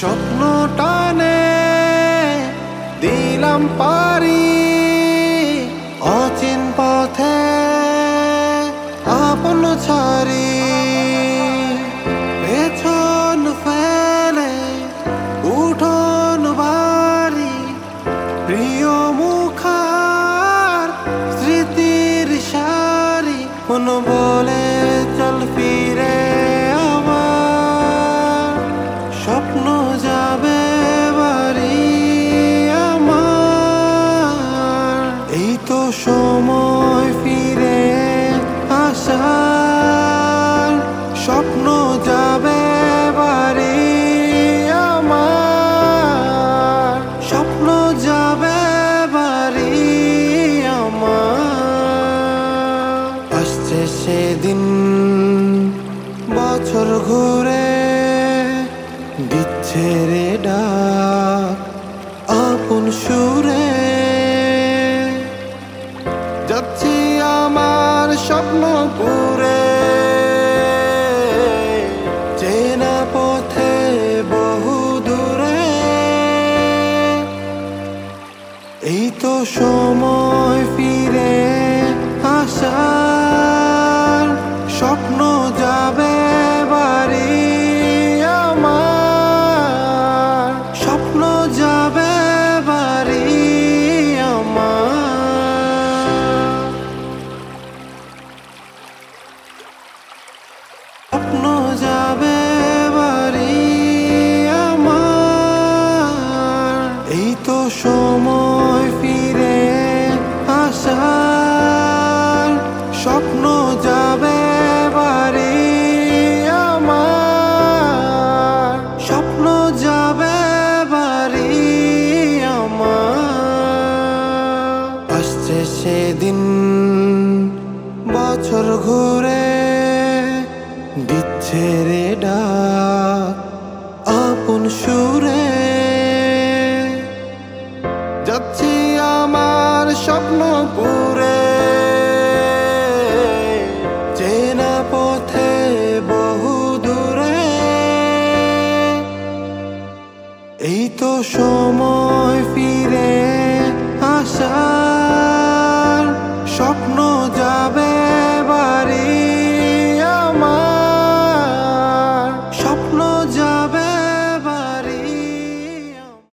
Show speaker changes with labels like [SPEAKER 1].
[SPEAKER 1] স্বপ্ন টানে দিলাম পারি অচিন পথে আপন ছাড়ি পেছন ফেলে উঠোন বাড়ি প্রিয় মুখার স্মৃতির সারি মন বলে চল ফিরে আমার স্বপ্ন যাবে বাড়ি আমার এই তো সময় ফিরে আসার স্বপ্ন যাবে বাড়ি আমার স্বপ্ন যাবে বাড়ি আমার আসছে সেদিন বছর ঘুরে দিচ্ছে রে ডাক আপন সুরে যাচ্ছি আমার স্বপ্ন পুরে চেনা পথে বহু দূরে এই তো সময় ফিরে আসার স্বপ্ন যাবে বাড়ি আমার স্বপ্ন যাবে বাড়ি আমার স্বপ্ন যাবে বাড়ি আমার এই তো সময় ফিরে আসার স্বপ্ন যাবে বাড়ি আমার স্বপ্ন যাবে বাড়ি আমার আসছে সেদিন বছর ঘুরে দিচ্ছে রে ডাক আপন সুরে যাচ্ছি আমার স্বপ্ন পুরে চেনা পথে বহু দূরে এই তো সময় ফিরে আসা